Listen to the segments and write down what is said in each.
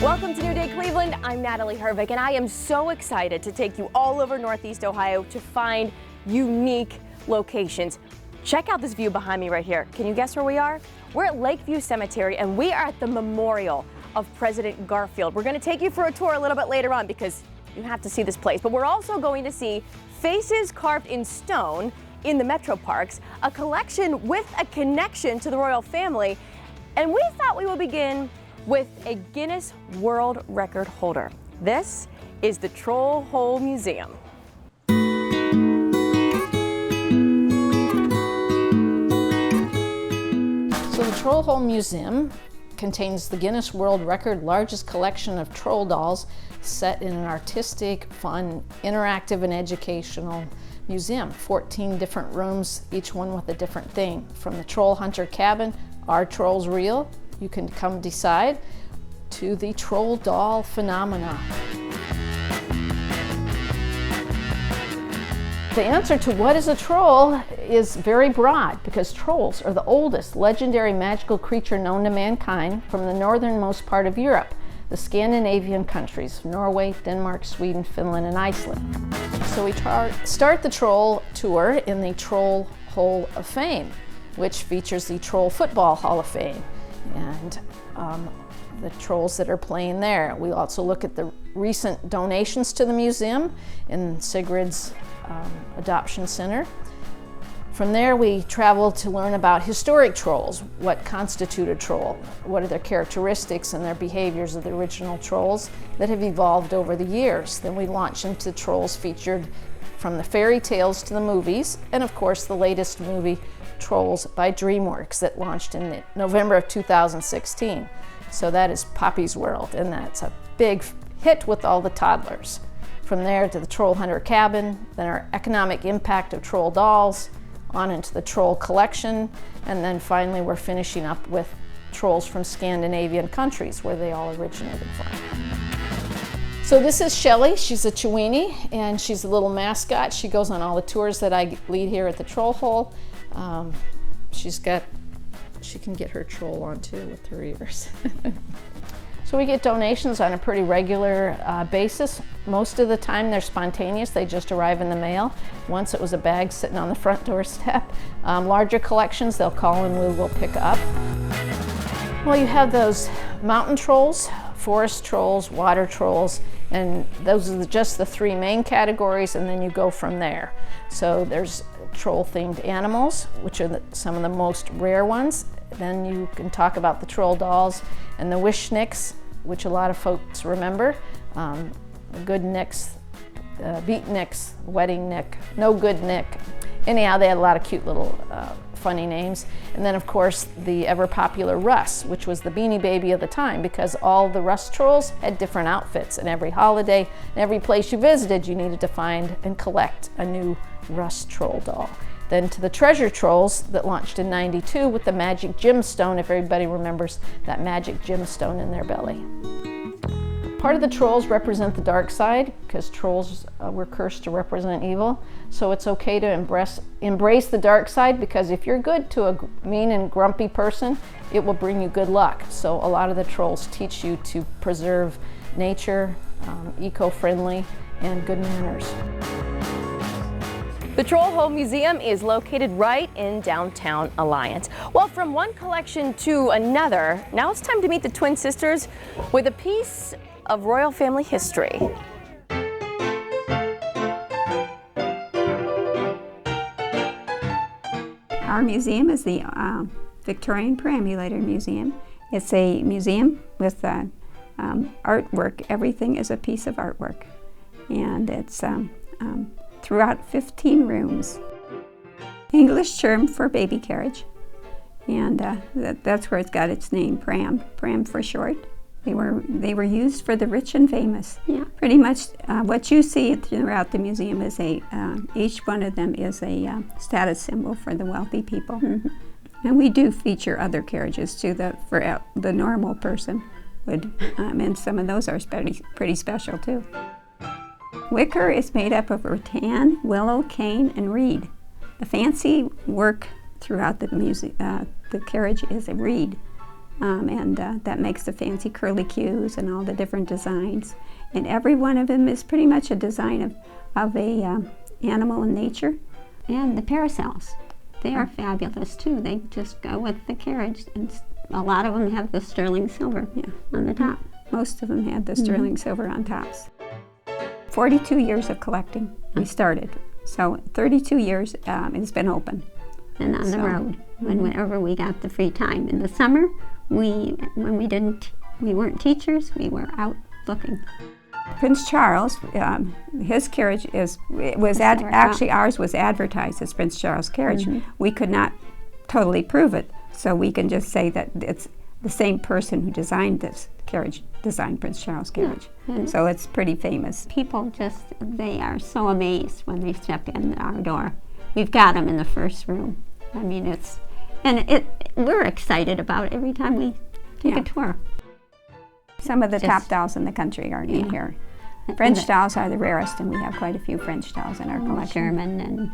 Welcome to New Day Cleveland. I'm Natalie Hervik, and I am so excited to take you all over Northeast Ohio to find unique locations. Check out this view behind me right here. Can you guess where we are? We're at Lakeview Cemetery, and we are at the memorial of President Garfield. We're going to take you for a tour a little bit later on because you have to see this place. But we're also going to see faces carved in stone in the Metro Parks, a collection with a connection to the royal family, and we thought we would begin with a Guinness World Record holder. This is the Troll Hole Museum. So the Troll Hole Museum contains the Guinness World Record largest collection of troll dolls set in an artistic, fun, interactive, and educational museum. 14 different rooms, each one with a different theme. From the Troll Hunter cabin, Are Trolls Real? You can come decide, to the troll doll phenomena. The answer to what is a troll is very broad because trolls are the oldest legendary magical creature known to mankind from the northernmost part of Europe, the Scandinavian countries, Norway, Denmark, Sweden, Finland, and Iceland. So we start the troll tour in the Troll Hole of Fame, which features the Troll Football Hall of Fame and the trolls that are playing there. We also look at the recent donations to the museum in Sigrid's Adoption Center. From there we travel to learn about historic trolls, what constitute a troll, what are their characteristics and their behaviors of the original trolls that have evolved over the years. Then we launch into trolls featured from the fairy tales to the movies, and of course the latest movie, Trolls by DreamWorks, that launched in November of 2016. So that is Poppy's World, and that's a big hit with all the toddlers. From there to the Troll Hunter cabin, then our economic impact of troll dolls, on into the troll collection, and then finally we're finishing up with trolls from Scandinavian countries where they all originated from. So this is Shelly. She's a Chewini, and she's a little mascot. She goes on all the tours that I lead here at the Troll Hole. She can get her troll on too with her ears. So we get donations on a pretty regular basis. Most of the time they're spontaneous, they just arrive in the mail. Once it was a bag sitting on the front doorstep. Larger collections they'll call and we will pick up. Well, you have those mountain trolls, forest trolls, water trolls, and those are just the three main categories, and then you go from there. So there's troll-themed animals, which are some of the most rare ones. Then you can talk about the troll dolls and the Wishnicks, which a lot of folks remember. Good Nicks, Beatniks, Wedding Nick, No Good Nick. Anyhow, they had a lot of cute little funny names. And then of course the ever popular Russ, which was the Beanie Baby of the time, because all the Russ trolls had different outfits, and every holiday and every place you visited you needed to find and collect a new Russ troll doll. Then to the treasure trolls that launched in '92 with the magic gemstone, if everybody remembers that magic gemstone in their belly. Part of the trolls represent the dark side, because trolls were cursed to represent evil. So it's okay to embrace the dark side, because if you're good to a mean and grumpy person, it will bring you good luck. So a lot of the trolls teach you to preserve nature, eco-friendly, and good manners. The Troll Hole Museum is located right in downtown Alliance. Well, from one collection to another, now it's time to meet the twin sisters with a piece of royal family history. Our museum is the Victorian Perambulator Museum. It's a museum with artwork. Everything is a piece of artwork. And it's throughout 15 rooms. English term for baby carriage. And that's where it's got its name, Bram for short. They were used for the rich and famous. Yeah. Pretty much what you see throughout the museum is each one of them is a status symbol for the wealthy people. Mm-hmm. And we do feature other carriages too for the normal person would, and some of those are pretty special too. Wicker is made up of rattan, willow, cane, and reed. The fancy work throughout the carriage is a reed. and that makes the fancy curly cues and all the different designs. And every one of them is pretty much a design of a animal in nature. And the parasols, they are fabulous too. They just go with the carriage, and a lot of them have the sterling silver on the top. Most of them had the sterling silver on tops. 42 years of collecting we started, so 32 years it's been open. And on the road, whenever we got the free time. In the summer, when we weren't teachers, we were out looking. Prince Charles, his carriage actually ours was advertised as Prince Charles Carriage. We could not totally prove it, so we can just say that it's the same person who designed this carriage designed Prince Charles Carriage. So it's pretty famous. People they are so amazed when they step in our door. We've got them in the first room. I mean, we're excited about it every time we take a tour. Some of the top dolls in the country are in here. French dolls are the rarest, and we have quite a few French dolls in our collection. German and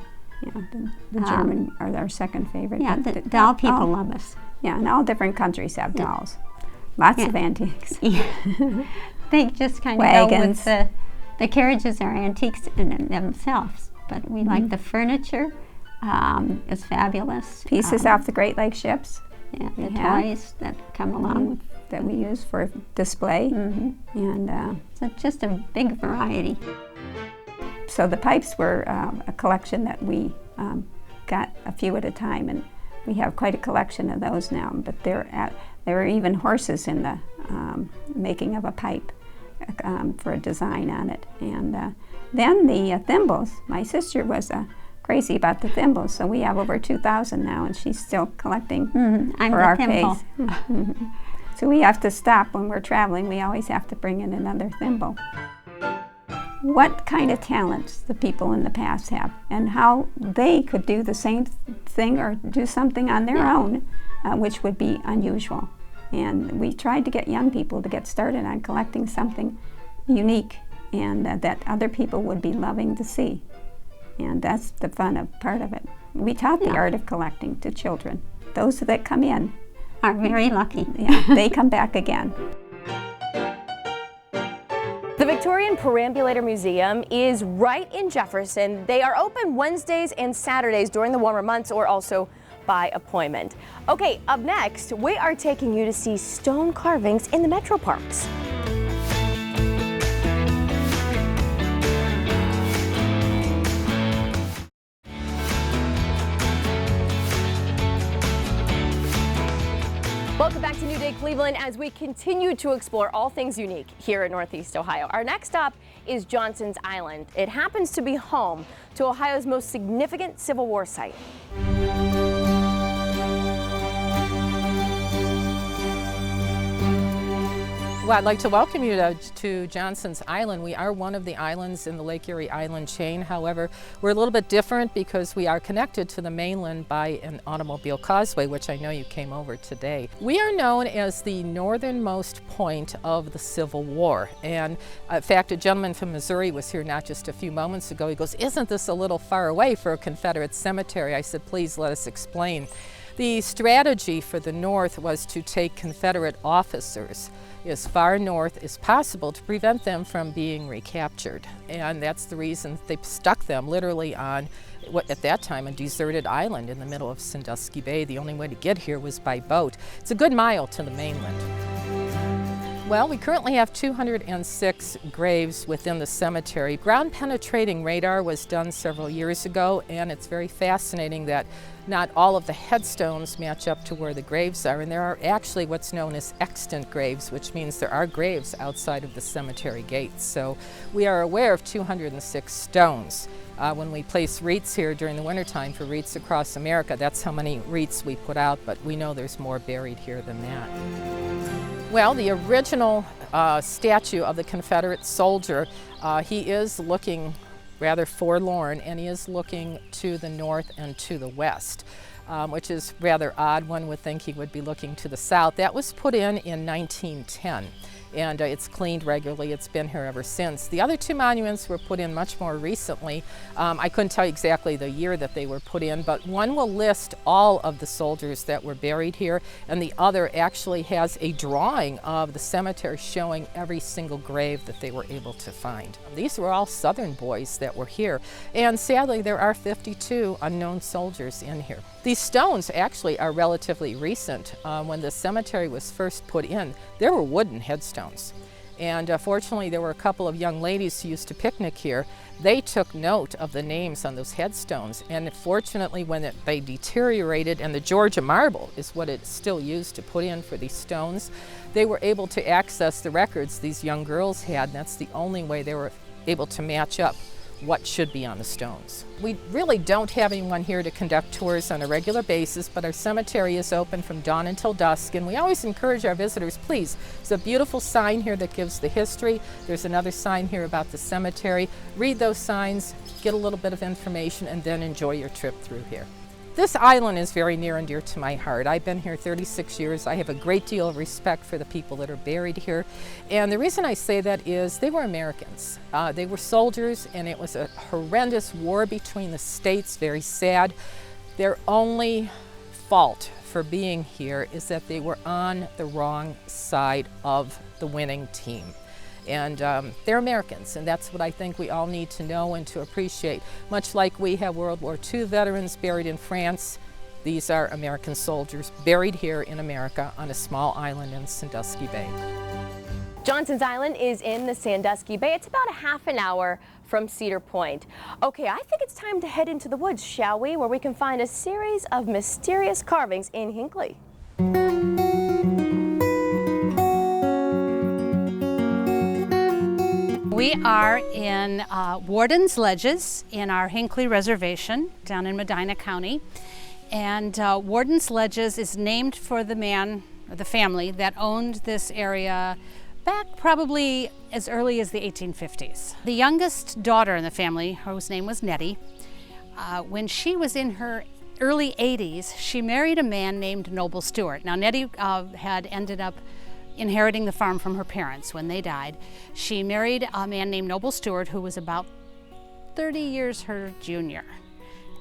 the German are our second favorite. Yeah, the doll people love us. Yeah, and all different countries have dolls. Lots of antiques. They just kind of go with the carriages are antiques in themselves, but we like the furniture. It's fabulous. Pieces off the Great Lake ships. Yeah, the toys that come along with that we use for display, and so just a big variety. So the pipes were a collection that we got a few at a time, and we have quite a collection of those now. But there are even horses in the making of a pipe for a design on it. And then the thimbles. My sister was crazy about the thimbles, so we have over 2,000 now, and she's still collecting for our case. So we have to stop when we're traveling. We always have to bring in another thimble. What kind of talents the people in the past have, and how they could do the same thing or do something on their own, which would be unusual. And we tried to get young people to get started on collecting something unique and that other people would be loving to see. And that's the fun part of it. We taught the art of collecting to children. Those that come in are very lucky. They come back again. The Victorian Perambulator Museum is right in Jefferson. They are open Wednesdays and Saturdays during the warmer months, or also by appointment. Okay, up next, we are taking you to see stone carvings in the Metro Parks. Welcome back to New Day Cleveland as we continue to explore all things unique here in Northeast Ohio. Our next stop is Johnson's Island. It happens to be home to Ohio's most significant Civil War site. Well, I'd like to welcome you to Johnson's Island. We are one of the islands in the Lake Erie Island chain. However, we're a little bit different because we are connected to the mainland by an automobile causeway, which I know you came over today. We are known as the northernmost point of the Civil War. And in fact, a gentleman from Missouri was here not just a few moments ago. He goes, "Isn't this a little far away for a Confederate cemetery?" I said, "Please let us explain." The strategy for the North was to take Confederate officers as far north as possible to prevent them from being recaptured. And that's the reason they stuck them literally on what at that time a deserted island in the middle of Sandusky Bay. The only way to get here was by boat. It's a good mile to the mainland. Well, we currently have 206 graves within the cemetery. Ground penetrating radar was done several years ago, and it's very fascinating that not all of the headstones match up to where the graves are, and there are actually what's known as extant graves, which means there are graves outside of the cemetery gates. So we are aware of 206 stones. When we place wreaths here during the wintertime for wreaths across America, that's how many wreaths we put out, but we know there's more buried here than that. Well, the original statue of the Confederate soldier, he is looking rather forlorn, and he is looking to the north and to the west, which is rather odd. One would think he would be looking to the south. That was put in 1910. and it's cleaned regularly. It's been here ever since. The other two monuments were put in much more recently. I couldn't tell you exactly the year that they were put in, but one will list all of the soldiers that were buried here, and the other actually has a drawing of the cemetery showing every single grave that they were able to find. These were all Southern boys that were here, and sadly there are 52 unknown soldiers in here. These stones actually are relatively recent. When the cemetery was first put in, there were wooden headstones. And fortunately, there were a couple of young ladies who used to picnic here. They took note of the names on those headstones. And fortunately, when they deteriorated, and the Georgia marble is what it's still used to put in for these stones, they were able to access the records these young girls had. And that's the only way they were able to match up what should be on the stones. We really don't have anyone here to conduct tours on a regular basis, but our cemetery is open from dawn until dusk, and we always encourage our visitors, please. There's a beautiful sign here that gives the history. There's another sign here about the cemetery. Read those signs, get a little bit of information, and then enjoy your trip through here. This island is very near and dear to my heart. I've been here 36 years. I have a great deal of respect for the people that are buried here. And the reason I say that is they were Americans. They were soldiers, and it was a horrendous war between the states, very sad. Their only fault for being here is that they were on the wrong side of the winning team. And they're Americans, and that's what I think we all need to know and to appreciate. Much like we have World War II veterans buried in France, these are American soldiers buried here in America on a small island in Sandusky Bay. Johnson's Island is in the Sandusky Bay. It's about a half an hour from Cedar Point. Okay, I think it's time to head into the woods, shall we, where we can find a series of mysterious carvings in Hinckley. We are in Warden's Ledges in our Hinckley Reservation down in Medina County. And Warden's Ledges is named for the man, or the family, that owned this area back probably as early as the 1850s. The youngest daughter in the family, whose name was Nettie, when she was in her early 80s, she married a man named Noble Stewart. Now Nettie had ended up inheriting the farm from her parents when they died. She married a man named Noble Stewart who was about 30 years her junior.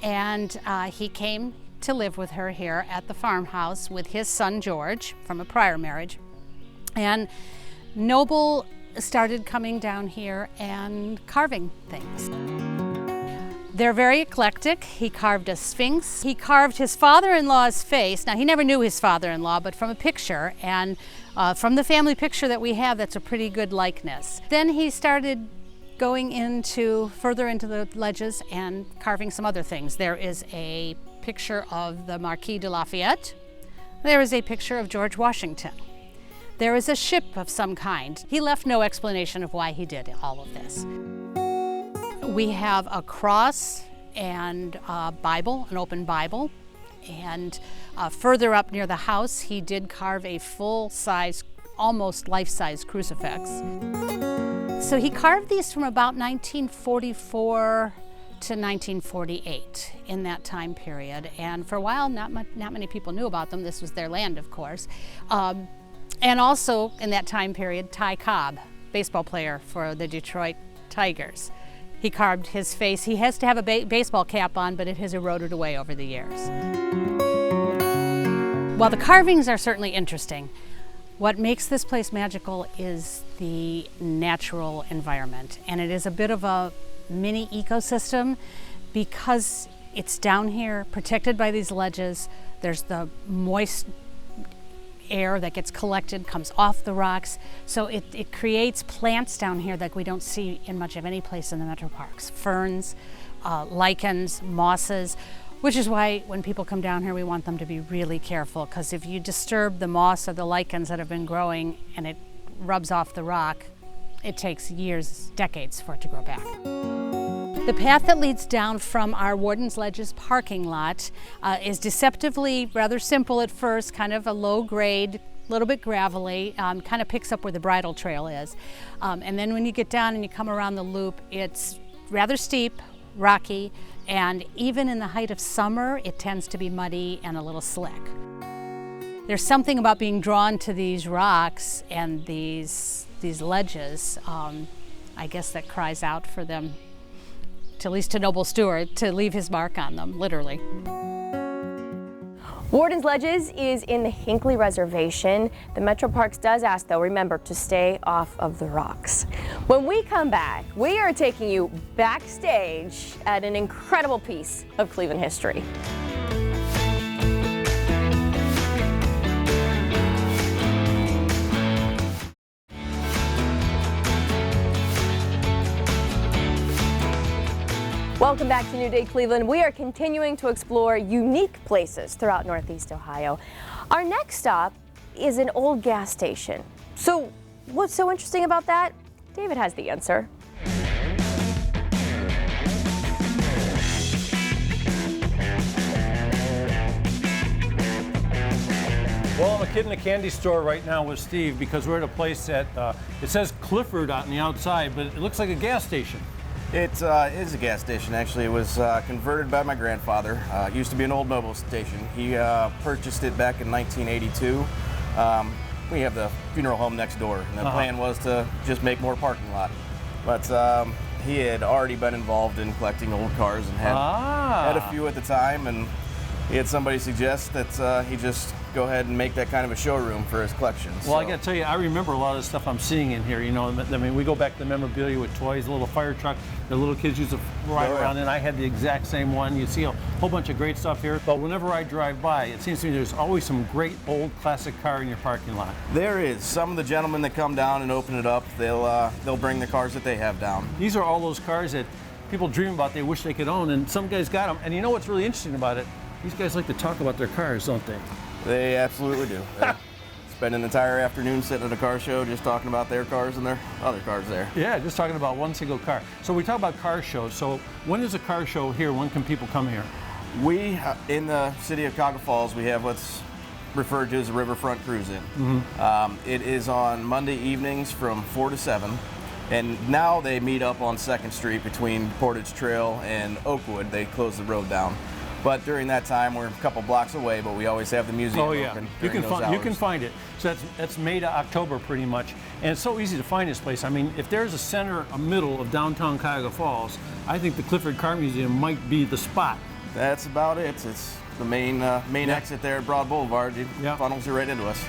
And he came to live with her here at the farmhouse with his son George from a prior marriage. And Noble started coming down here and carving things. They're very eclectic. He carved a sphinx. He carved his father-in-law's face. Now, he never knew his father-in-law, but from a picture, and from the family picture that we have, that's a pretty good likeness. Then he started going further into the ledges and carving some other things. There is a picture of the Marquis de Lafayette. There is a picture of George Washington. There is a ship of some kind. He left no explanation of why he did all of this. We have a cross and a Bible, an open Bible, and further up near the house he did carve a full-size, almost life-size crucifix. So he carved these from about 1944 to 1948 in that time period, and for a while not many people knew about them. This was their land, of course. And also in that time period, Ty Cobb, baseball player for the Detroit Tigers. He carved his face. He has to have a baseball cap on, but it has eroded away over the years. While the carvings are certainly interesting, what makes this place magical is the natural environment. And it is a bit of a mini ecosystem because it's down here, protected by these ledges. There's the moist air that gets collected, comes off the rocks. So it creates plants down here that we don't see in much of any place in the metro parks. Ferns, lichens, mosses, which is why when people come down here we want them to be really careful, because if you disturb the moss or the lichens that have been growing and it rubs off the rock, it takes years, decades for it to grow back. The path that leads down from our Warden's Ledges parking lot is deceptively rather simple at first, kind of a low grade, a little bit gravelly, kind of picks up where the bridle trail is. And then when you get down and you come around the loop, it's rather steep, rocky, and even in the height of summer, it tends to be muddy and a little slick. there's something about being drawn to these rocks and these ledges, I guess, that cries out for them, at least to Noble Stewart, to leave his mark on them, literally. Worden's Ledges is in the Hinckley Reservation. The Metro Parks does ask, though, remember to stay off of the rocks. When we come back, we are taking you backstage at an incredible piece of Cleveland history. Welcome back to New Day Cleveland. We are continuing to explore unique places throughout Northeast Ohio. Our next stop is an old gas station. So what's so interesting about that? David has the answer. Well, I'm a kid in a candy store right now with Steve because we're at a place that it says Clifford on the outside, but it looks like a gas station. It is a gas station, actually. It was converted by my grandfather. It used to be an old mobile station. He purchased it back in 1982. We have the funeral home next door, and the plan was to just make more parking lot. But he had already been involved in collecting old cars and had a few at the time, and he had somebody suggest that he just go ahead and make that kind of a showroom for his collection. Well, I got to tell you, I remember a lot of the stuff I'm seeing in here. You know, I mean, we go back to the memorabilia with toys, a little fire truck the little kids used to ride around in. I had the exact same one. You see a whole bunch of great stuff here. But whenever I drive by, it seems to me there's always some great old classic car in your parking lot. There is. Some of the gentlemen that come down and open it up, they'll bring the cars that they have down. These are all those cars that people dream about, they wish they could own, and some guys got them. And you know what's really interesting about it? These guys like to talk about their cars, don't they? They absolutely do. They spend an entire afternoon sitting at a car show just talking about their cars and their other cars there. Yeah, just talking about one single car. So we talk about car shows. So when is a car show here? When can people come here? We, in the city of Cuyahoga Falls, we have what's referred to as a riverfront cruise-in. It is on Monday evenings from 4 to 7. And now they meet up on 2nd Street between Portage Trail and Oakwood. They close the road down. But during that time, we're a couple blocks away, but we always have the museum open during those hours. You can find it. So that's May to October pretty much. And it's so easy to find this place. I mean, if there's a middle of downtown Cuyahoga Falls, I think the Clifford Car Museum might be the spot. That's about it. It's the main exit there at Broad Boulevard. It funnels you right into us.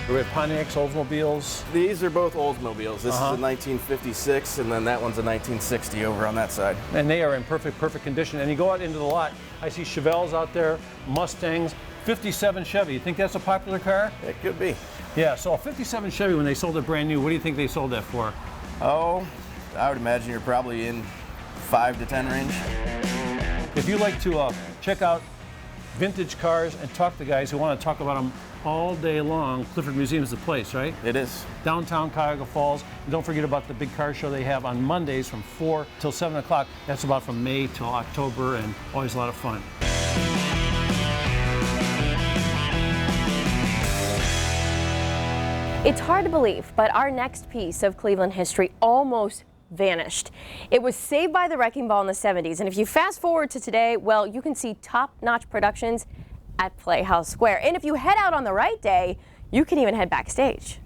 We have Pontiacs, Oldsmobiles. These are both Oldsmobiles. This is a 1956, and then that one's a 1960 over on that side. And they are in perfect condition. And you go out into the lot, I see Chevelles out there, Mustangs, 57 Chevy. You think that's a popular car? It could be. Yeah, so a 57 Chevy, when they sold it brand new, what do you think they sold that for? Oh, I would imagine you're probably in 5 to 10 range. If you like to check out vintage cars and talk to guys who want to talk about them all day long, Clifford Museum is the place, right? It is. Downtown Cuyahoga Falls. And don't forget about the big car show they have on Mondays from 4 till 7 o'clock. That's about from May till October, and always a lot of fun. It's hard to believe, but our next piece of Cleveland history almost vanished. It was saved by the wrecking ball in the 70s, and if you fast forward to today, well, you can see top-notch productions at Playhouse Square. And if you head out on the right day, you can even head backstage.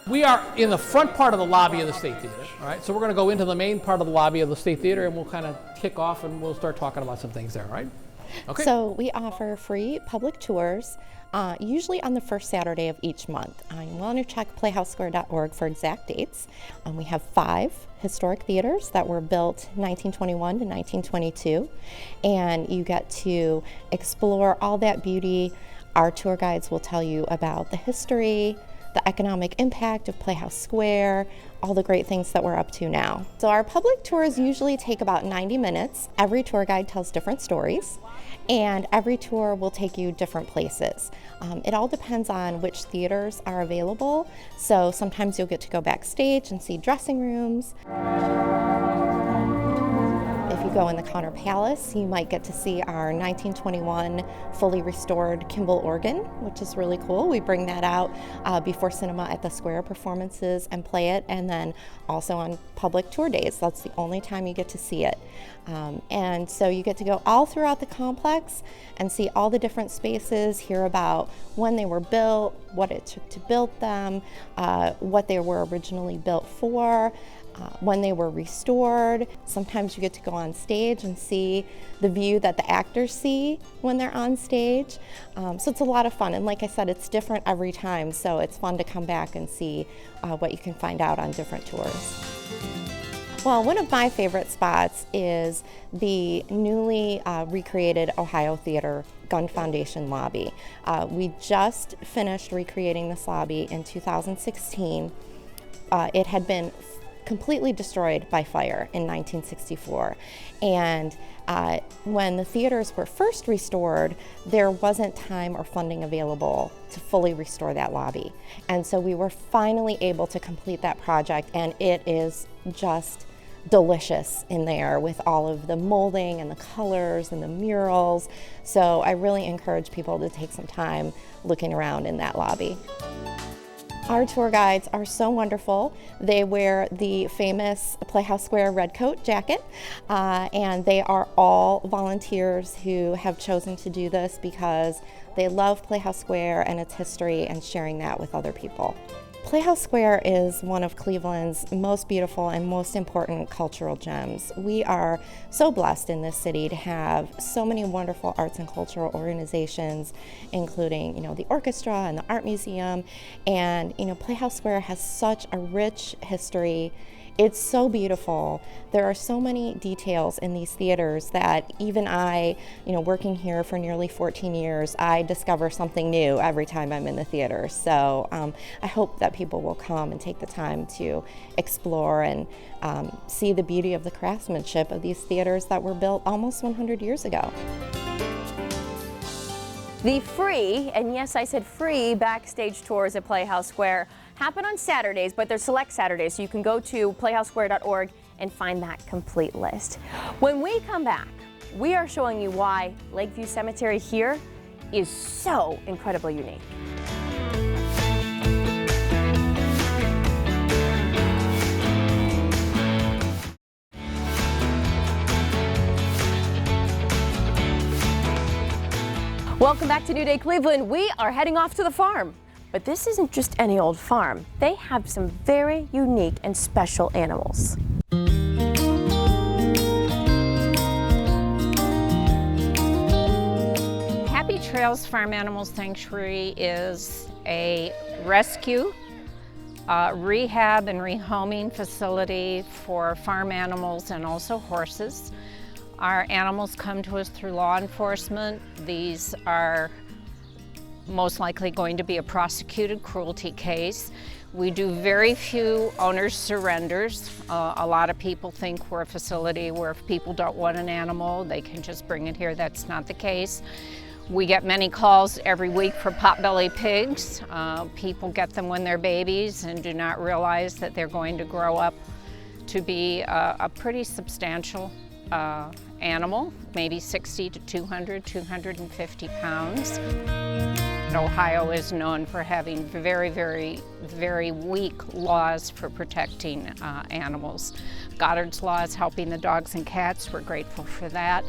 We are in the front part of the lobby of the State Theater, all right? So we're going to go into the main part of the lobby of the State Theater, and we'll kind of kick off and we'll start talking about some things there, all right? Okay. So we offer free public tours, usually on the first Saturday of each month. You want to check playhousesquare.org for exact dates. We have 5 historic theaters that were built 1921 to 1922, and you get to explore all that beauty. Our tour guides will tell you about the history, the economic impact of Playhouse Square, all the great things that we're up to now. So our public tours usually take about 90 minutes. Every tour guide tells different stories, and every tour will take you different places. It all depends on which theaters are available, so sometimes you'll get to go backstage and see dressing rooms. If you go in the Counter Palace, you might get to see our 1921 fully restored Kimball organ, which is really cool. We bring that out before cinema at the Square performances and play it, and then also on public tour days. That's the only time you get to see it. And so you get to go all throughout the complex and see all the different spaces, hear about when they were built, what it took to build them, what they were originally built for, when they were restored. Sometimes you get to go on stage and see the view that the actors see when they're on stage. So it's a lot of fun, and like I said, it's different every time, so it's fun to come back and see what you can find out on different tours. Well, one of my favorite spots is the newly recreated Ohio Theater Gun Foundation lobby. We just finished recreating this lobby in 2016. It had been completely destroyed by fire in 1964. And when the theaters were first restored, there wasn't time or funding available to fully restore that lobby. And so we were finally able to complete that project, and it is just delicious in there with all of the molding and the colors and the murals. So I really encourage people to take some time looking around in that lobby. Our tour guides are so wonderful. They wear the famous Playhouse Square red coat jacket, and they are all volunteers who have chosen to do this because they love Playhouse Square and its history and sharing that with other people. Playhouse Square is one of Cleveland's most beautiful and most important cultural gems. We are so blessed in this city to have so many wonderful arts and cultural organizations, including, the orchestra and the art museum. And, Playhouse Square has such a rich history. It's so beautiful. There are so many details in these theaters that even I, working here for nearly 14 years, I discover something new every time I'm in the theater. So I hope that people will come and take the time to explore and see the beauty of the craftsmanship of these theaters that were built almost 100 years ago. The free, and yes, I said free, backstage tours at Playhouse Square happen on Saturdays, but they're select Saturdays, so you can go to playhousesquare.org and find that complete list. When we come back, we are showing you why Lakeview Cemetery here is so incredibly unique. Welcome back to New Day Cleveland. We are heading off to the farm. But this isn't just any old farm. They have some very unique and special animals. Happy Trails Farm Animal Sanctuary is a rescue, rehab and rehoming facility for farm animals and also horses. Our animals come to us through law enforcement. These are most likely going to be a prosecuted cruelty case. We do very few owner surrenders. A lot of people think we're a facility where if people don't want an animal, they can just bring it here. That's not the case. We get many calls every week for potbelly pigs. People get them when they're babies and do not realize that they're going to grow up to be a pretty substantial animal, maybe 60 to 200, 250 pounds. Ohio is known for having very, very, very weak laws for protecting animals. Goddard's Law is helping the dogs and cats. We're grateful for that.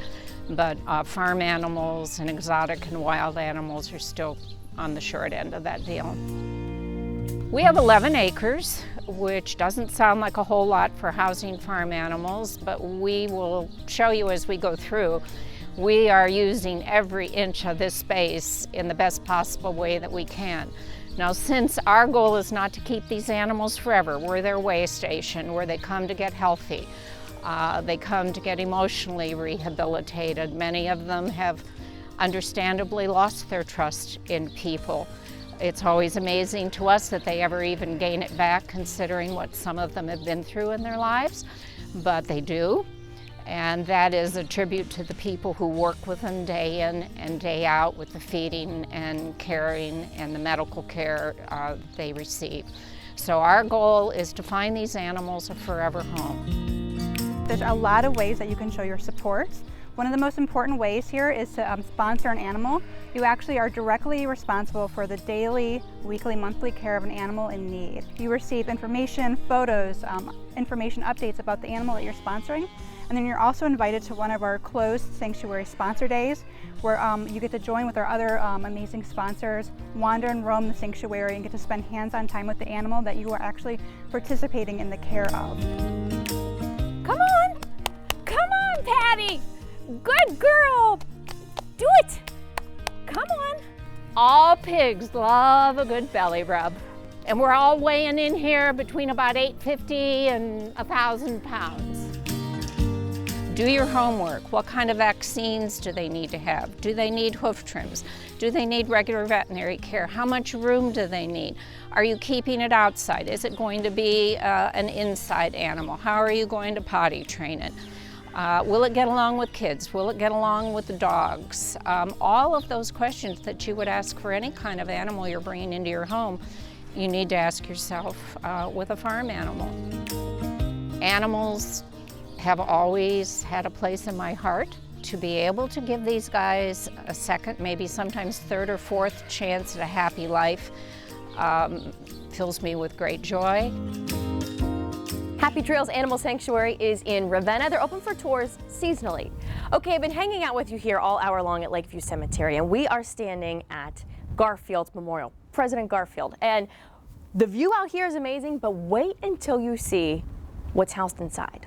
But farm animals and exotic and wild animals are still on the short end of that deal. We have 11 acres, which doesn't sound like a whole lot for housing farm animals, but we will show you as we go through. We are using every inch of this space in the best possible way that we can. Now, since our goal is not to keep these animals forever, we're their way station where they come to get healthy. They come to get emotionally rehabilitated. Many of them have understandably lost their trust in people. It's always amazing to us that they ever even gain it back, considering what some of them have been through in their lives, but they do. And that is a tribute to the people who work with them day in and day out with the feeding and caring and the medical care they receive. So our goal is to find these animals a forever home. There's a lot of ways that you can show your support. One of the most important ways here is to sponsor an animal. You actually are directly responsible for the daily, weekly, monthly care of an animal in need. You receive information, photos, information updates about the animal that you're sponsoring. And then you're also invited to one of our closed sanctuary sponsor days where you get to join with our other amazing sponsors, wander and roam the sanctuary and get to spend hands-on time with the animal that you are actually participating in the care of. Come on! Come on, Patty! Good girl! Do it! Come on! All pigs love a good belly rub. And we're all weighing in here between about 850 and 1,000 pounds. Do your homework. What kind of vaccines do they need to have? Do they need hoof trims? Do they need regular veterinary care? How much room do they need? Are you keeping it outside? Is it going to be an inside animal? How are you going to potty train it? Will it get along with kids? Will it get along with the dogs? All of those questions that you would ask for any kind of animal you're bringing into your home, you need to ask yourself with a farm animal. Animals have always had a place in my heart. To be able to give these guys a second, maybe sometimes third or fourth chance at a happy life fills me with great joy. Happy Trails Animal Sanctuary is in Ravenna. They're open for tours seasonally. Okay, I've been hanging out with you here all hour long at Lakeview Cemetery, and we are standing at Garfield's Memorial, President Garfield. And the view out here is amazing, but wait until you see what's housed inside.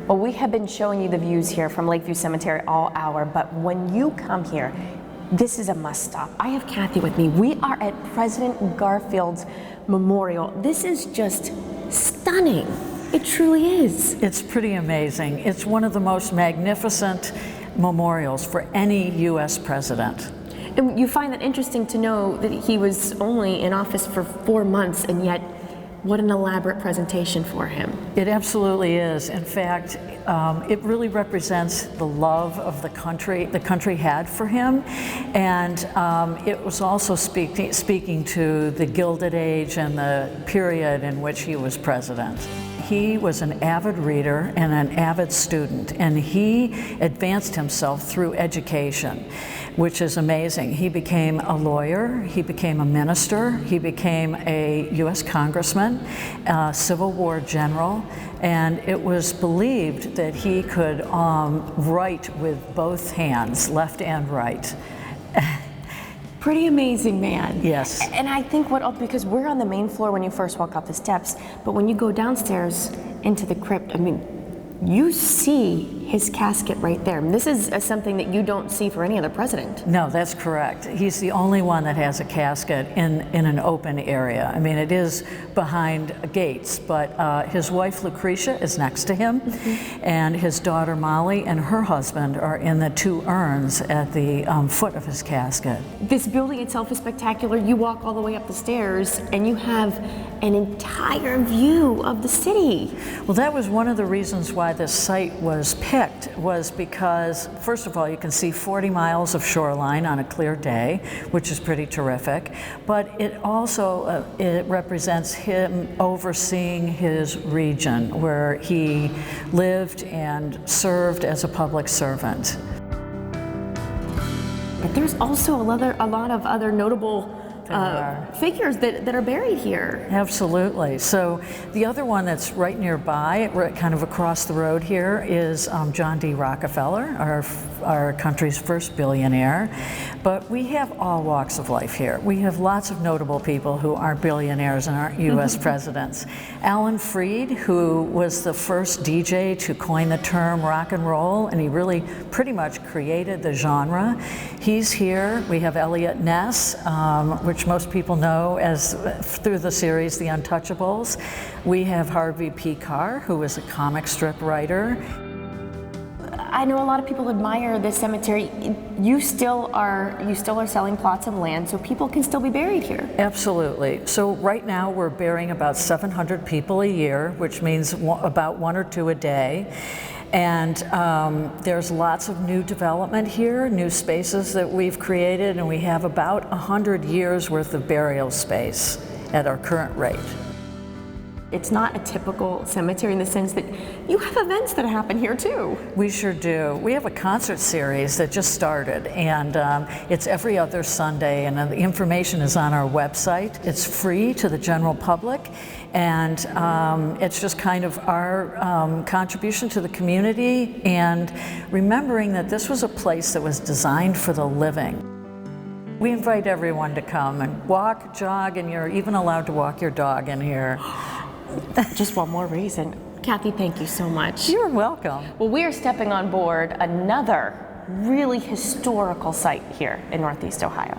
Well, we have been showing you the views here from Lakeview Cemetery all hour, but when you come here, this is a must stop. I have Kathy with me. We are at President Garfield's Memorial. This is just stunning. It truly is. It's pretty amazing. It's one of the most magnificent memorials for any U.S. president. And you find that interesting to know that he was only in office for 4 months, and yet what an elaborate presentation for him. It absolutely is. In fact, it really represents the love of the country had for him. And it was also speaking to the Gilded Age and the period in which he was president. He was an avid reader and an avid student, and he advanced himself through education, which is amazing. He became a lawyer, he became a minister, he became a U.S. congressman, a Civil War general, and it was believed that he could write with both hands, left and right. Pretty amazing man. Yes. And I think because we're on the main floor when you first walk up the steps, but when you go downstairs into the crypt, I mean, you see his casket right there. And this is something that you don't see for any other president. No, that's correct. He's the only one that has a casket in an open area. I mean, it is behind gates, but his wife Lucretia is next to him, and his daughter Molly and her husband are in the 2 urns at the foot of his casket. This building itself is spectacular. You walk all the way up the stairs and you have an entire view of the city. Well, that was one of the reasons why this site was picked, was because, first of all, you can see 40 miles of shoreline on a clear day, which is pretty terrific, but it also it represents him overseeing his region where he lived and served as a public servant. But there's also a lot of other notable figures that are buried here. Absolutely. So the other one that's right nearby, kind of across the road here, is John D. Rockefeller, our country's first billionaire. But we have all walks of life here. We have lots of notable people who aren't billionaires and aren't U.S. presidents. Alan Freed, who was the first DJ to coin the term rock and roll, and he really pretty much created the genre. He's here. We have Elliot Ness, which most people know as through the series The Untouchables. We have Harvey P. Carr, who is a comic strip writer. I know a lot of people admire this cemetery. You still are selling plots of land, so people can still be buried here. Absolutely. So right now we're burying about 700 people a year, which means about 1 or 2 a day. And there's lots of new development here, new spaces that we've created, and we have about 100 years worth of burial space at our current rate. It's not a typical cemetery in the sense that you have events that happen here too. We sure do. We have a concert series that just started, and it's every other Sunday, and the information is on our website. It's free to the general public, and it's just kind of our contribution to the community, and remembering that this was a place that was designed for the living. We invite everyone to come and walk, jog, and you're even allowed to walk your dog in here. Just one more reason. Kathy, thank you so much. You're welcome. Well, we are stepping on board another really historical site here in Northeast Ohio.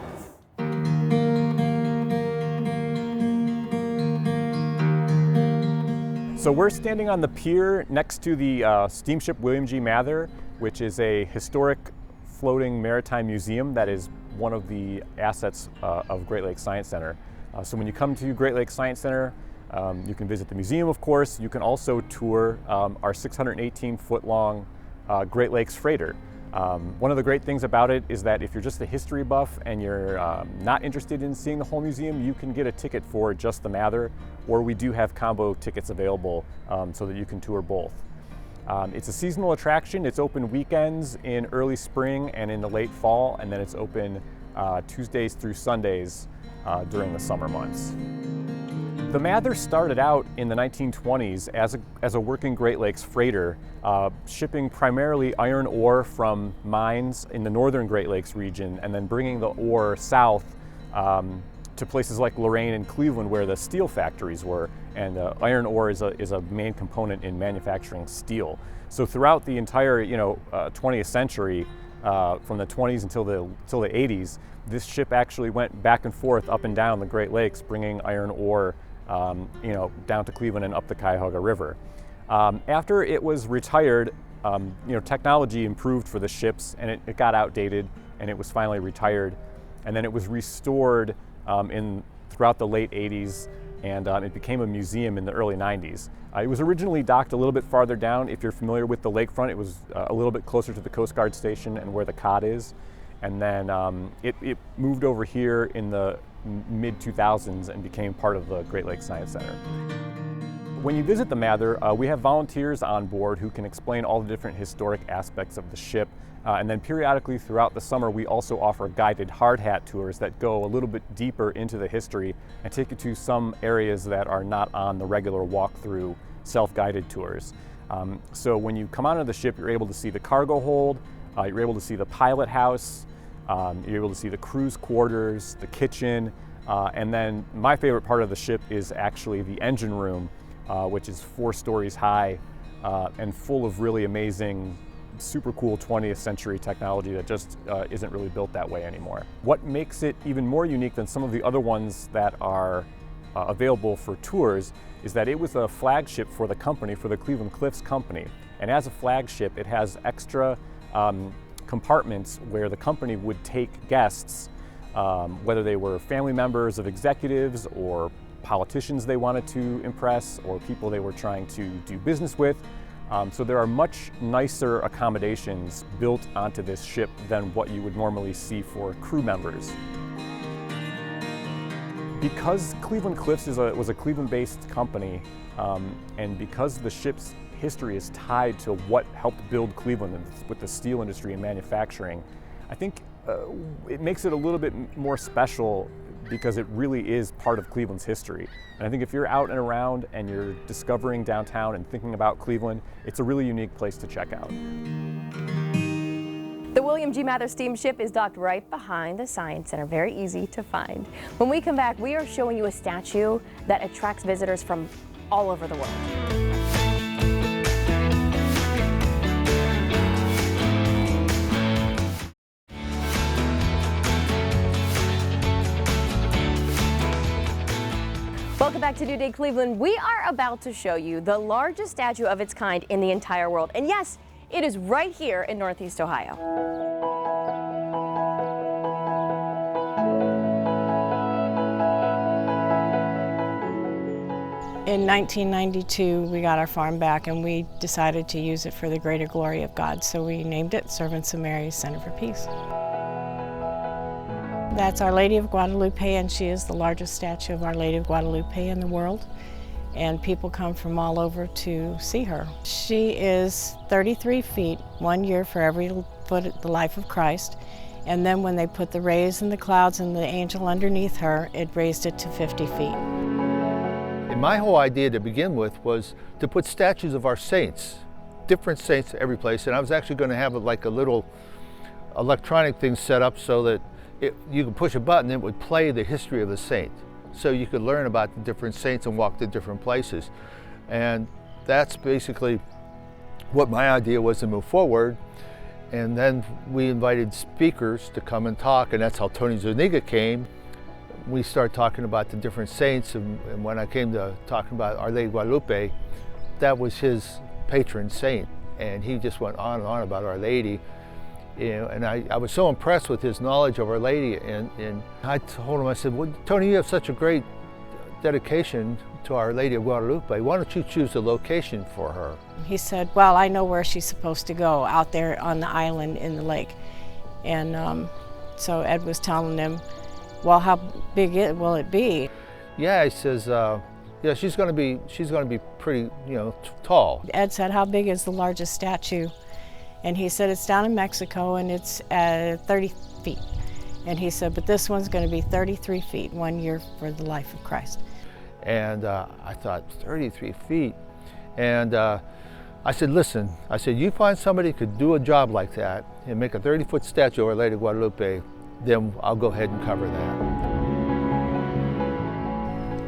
So we're standing on the pier next to the steamship William G. Mather, which is a historic floating maritime museum that is one of the assets of Great Lakes Science Center. So when you come to Great Lakes Science Center, you can visit the museum, of course. You can also tour our 618-foot-long Great Lakes freighter. One of the great things about it is that if you're just a history buff and you're not interested in seeing the whole museum, you can get a ticket for just the Mather, or we do have combo tickets available so that you can tour both. It's a seasonal attraction. It's open weekends in early spring and in the late fall, and then it's open Tuesdays through Sundays during the summer months. The Mather started out in the 1920s as a working Great Lakes freighter, shipping primarily iron ore from mines in the northern Great Lakes region, and then bringing the ore south to places like Lorain and Cleveland, where the steel factories were. And iron ore is a main component in manufacturing steel. So throughout the entire 20th century, from the 20s until the 80s, this ship actually went back and forth up and down the Great Lakes, bringing iron ore down to Cleveland and up the Cuyahoga River. After it was retired, technology improved for the ships, and it got outdated, and it was finally retired. And then it was restored throughout the late 80s, and it became a museum in the early 90s. It was originally docked a little bit farther down. If you're familiar with the lakefront, it was a little bit closer to the Coast Guard station and where the cod is. And then it moved over here in the mid-2000s and became part of the Great Lakes Science Center. When you visit the Mather, we have volunteers on board who can explain all the different historic aspects of the ship. And then periodically throughout the summer, we also offer guided hard hat tours that go a little bit deeper into the history and take you to some areas that are not on the regular walk-through self-guided tours. So when you come onto the ship, you're able to see the cargo hold, you're able to see the pilot house, you're able to see the crew's quarters, the kitchen, and then my favorite part of the ship is actually the engine room, which is 4 stories high and full of really amazing, super cool 20th century technology that just isn't really built that way anymore. What makes it even more unique than some of the other ones that are available for tours is that it was a flagship for the company, for the Cleveland Cliffs Company. And as a flagship, it has extra compartments where the company would take guests, whether they were family members of executives or politicians they wanted to impress or people they were trying to do business with. So there are much nicer accommodations built onto this ship than what you would normally see for crew members. Because Cleveland Cliffs was a Cleveland-based company, and because the ship's history is tied to what helped build Cleveland with the steel industry and manufacturing, I think it makes it a little bit more special because it really is part of Cleveland's history. And I think if you're out and around and you're discovering downtown and thinking about Cleveland, it's a really unique place to check out. The William G. Mather steamship is docked right behind the Science Center, very easy to find. When we come back, we are showing you a statue that attracts visitors from all over the world. Welcome back to New Day Cleveland. We are about to show you the largest statue of its kind in the entire world. And yes, it is right here in Northeast Ohio. In 1992, we got our farm back and we decided to use it for the greater glory of God, so we named it Servants of Mary Center for Peace. That's Our Lady of Guadalupe, and she is the largest statue of Our Lady of Guadalupe in the world, and people come from all over to see her. She is 33 feet, 1 year for every foot of the life of Christ, and then when they put the rays in the clouds and the angel underneath her, it raised it to 50 feet. And my whole idea to begin with was to put statues of our saints, different saints every place, and I was actually going to have like a little electronic thing set up so that you could push a button and it would play the history of the saint. So you could learn about the different saints and walk to different places. And that's basically what my idea was to move forward. And then we invited speakers to come and talk, and that's how Tony Zuniga came. We started talking about the different saints, and when I came to talking about Our Lady of Guadalupe, that was his patron saint. And he just went on and on about Our Lady. You know, and I was so impressed with his knowledge of Our Lady, and I told him, I said, well, Tony, you have such a great dedication to Our Lady of Guadalupe. Why don't you choose a location for her? He said, well, I know where she's supposed to go, out there on the island in the lake. And so Ed was telling him, well, how big will it be? Yeah, he says, yeah, she's going to be pretty, you know, tall. Ed said, how big is the largest statue? And he said, it's down in Mexico and it's 30 feet. And he said, but this one's going to be 33 feet, 1 year for the life of Christ. And I thought, 33 feet. And I said, listen, I said, you find somebody who could do a job like that and make a 30-foot statue of Our Lady of Guadalupe, then I'll go ahead and cover that.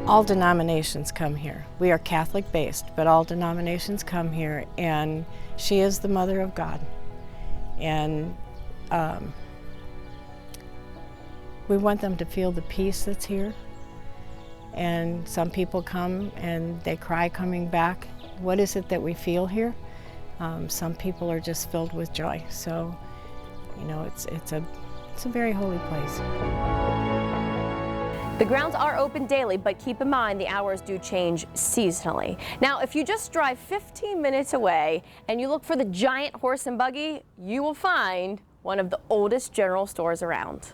All denominations come here. We are Catholic based, but all denominations come here, and she is the Mother of God. And we want them to feel the peace that's here. And some people come and they cry coming back. What is it that we feel here? Some people are just filled with joy. So, you know, it's a very holy place. The grounds are open daily, but keep in mind the hours do change seasonally. Now, if you just drive 15 minutes away and you look for the giant horse and buggy, you will find one of the oldest general stores around.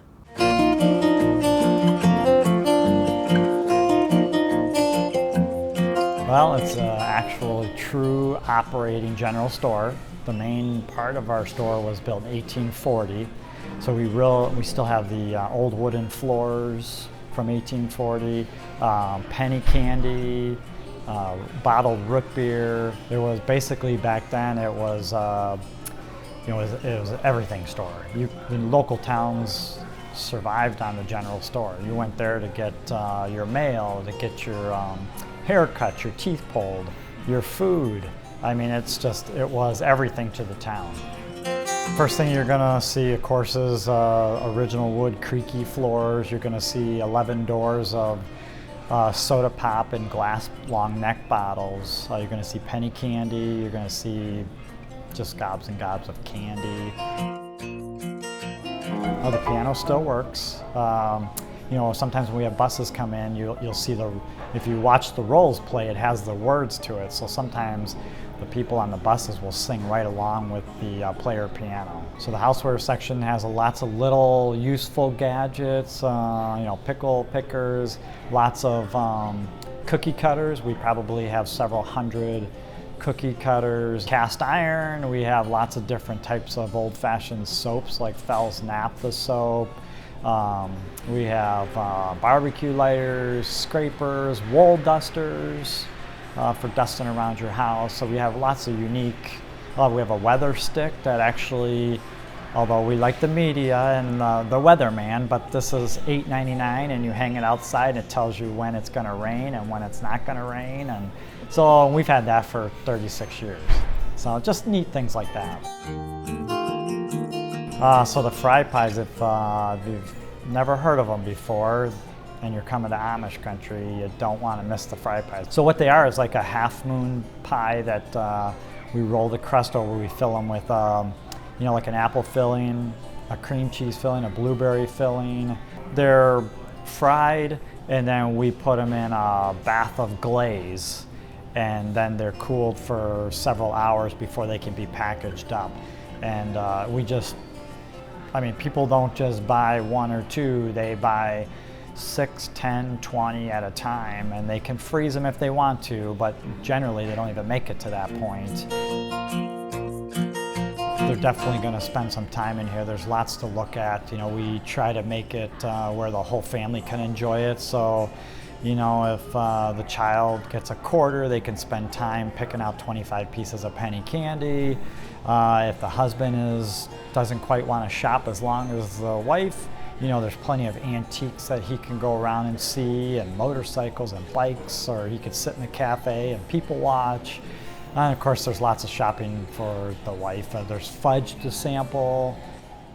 Well, it's an actual true operating general store. The main part of our store was built in 1840, so we still have the old wooden floors from 1840, penny candy, bottled root beer. It was basically, back then, it was it was an everything store. The local towns survived on the general store. You went there to get your mail, to get your hair cut, your teeth pulled, your food. I mean, it was everything to the town. First thing you're gonna see, of course, is original wood creaky floors. You're gonna see 11 doors of soda pop and glass long neck bottles. You're gonna see penny candy. You're gonna see just gobs and gobs of candy. The piano still works. You know, sometimes when we have buses come in, you'll see if you watch the rolls play, it has the words to it. So sometimes the people on the buses will sing right along with the player piano. So the houseware section has lots of little useful gadgets, you know, pickle pickers, lots of cookie cutters. We probably have several hundred cookie cutters. Cast iron, we have lots of different types of old-fashioned soaps like Fell's Naphtha soap. We have barbecue lighters, scrapers, wool dusters for dusting around your house. So we have lots of unique, we have a weather stick that actually, although we like the media and the weatherman, but this is $8.99 and you hang it outside and it tells you when it's gonna rain and when it's not gonna rain. And so we've had that for 36 years. So just neat things like that. So the fry pies, if you've never heard of them before and you're coming to Amish country, you don't want to miss the fry pies. So what they are is like a half moon pie that we roll the crust over. We fill them with, you know, like an apple filling, a cream cheese filling, a blueberry filling. They're fried and then we put them in a bath of glaze, and then they're cooled for several hours before they can be packaged up. And people don't just buy 1 or 2, they buy 6, 10, 20 at a time, and they can freeze them if they want to, but generally they don't even make it to that point. They're definitely going to spend some time in here. There's lots to look at. We try to make it where the whole family can enjoy it. So, if the child gets a quarter, they can spend time picking out 25 pieces of penny candy. If the husband doesn't quite want to shop as long as the wife, there's plenty of antiques that he can go around and see, and motorcycles and bikes, or he could sit in the cafe and people watch. And of course, there's lots of shopping for the wife. There's fudge to sample,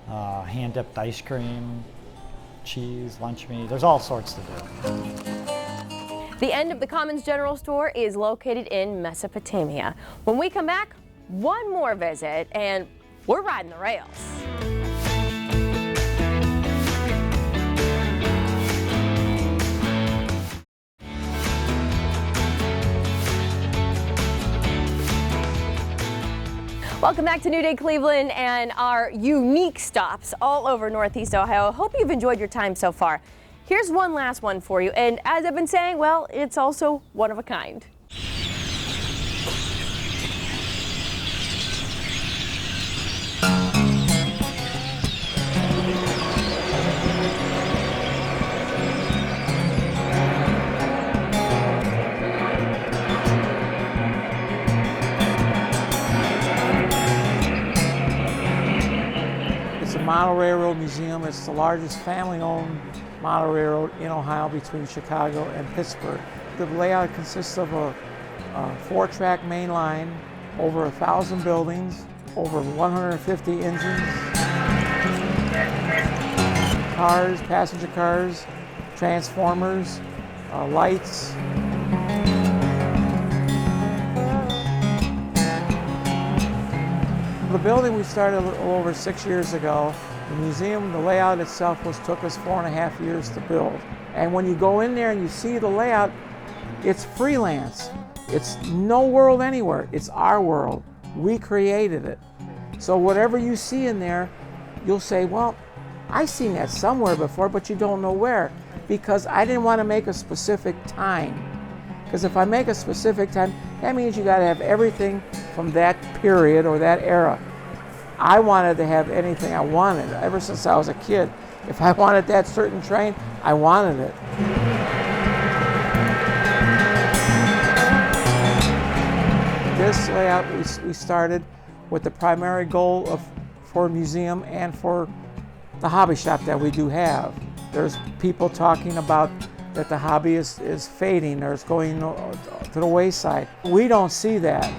hand-dipped ice cream, cheese, lunch meat. There's all sorts to do. The end of the Commons General Store is located in Mesopotamia. When we come back, one more visit, and we're riding the rails. Welcome back to New Day Cleveland and our unique stops all over Northeast Ohio. Hope you've enjoyed your time so far. Here's one last one for you, and as I've been saying, well, it's also one of a kind. Model Railroad Museum. It's the largest family-owned model railroad in Ohio between Chicago and Pittsburgh. The layout consists of a 4-track main line, over 1,000 buildings, over 150 engines, cars, passenger cars, transformers, lights. The building we started a little over 6 years ago. The museum, the layout itself took us 4.5 years to build. And when you go in there and you see the layout, it's freelance. It's no world anywhere. It's our world. We created it. So whatever you see in there, you'll say, well, I've seen that somewhere before, but you don't know where. Because I didn't want to make a specific time. Because if I make a specific time, that means you got to have everything from that period or that era. I wanted to have anything I wanted ever since I was a kid. If I wanted that certain train, I wanted it. This layout we started with the primary goal for a museum and for the hobby shop that we do have. There's people talking about that the hobby is fading or it's going to the wayside. We don't see that.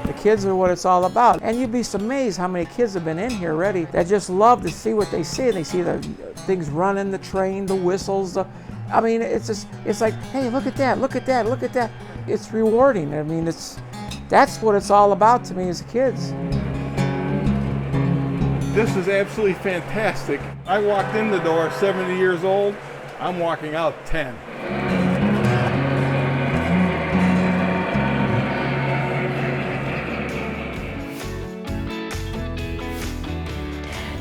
The kids are what it's all about. And you'd be amazed how many kids have been in here already that just love to see what they see. They see the things running, the train, the whistles. I mean, it's like, hey, look at that, look at that, look at that. It's rewarding. I mean, that's what it's all about to me as kids. This is absolutely fantastic. I walked in the door 70 years old. I'm walking out 10.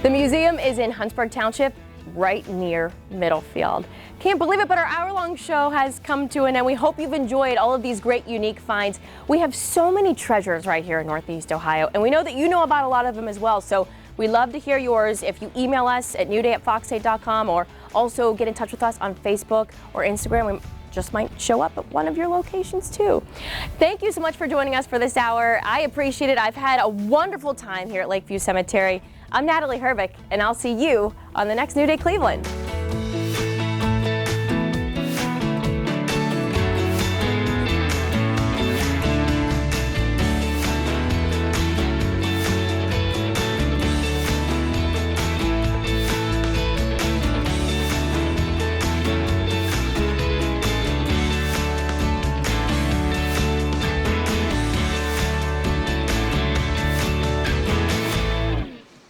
The museum is in Huntsburg Township, right near Middlefield. Can't believe it, but our hour-long show has come to an end. We hope you've enjoyed all of these great, unique finds. We have so many treasures right here in Northeast Ohio, and we know that you know about a lot of them as well. So we love to hear yours. If you email us at newday@fox8.com, or also get in touch with us on Facebook or Instagram. We just might show up at one of your locations too. Thank you so much for joining us for this hour. I appreciate it. I've had a wonderful time here at Lakeview Cemetery. I'm Natalie Hervick, and I'll see you on the next New Day Cleveland.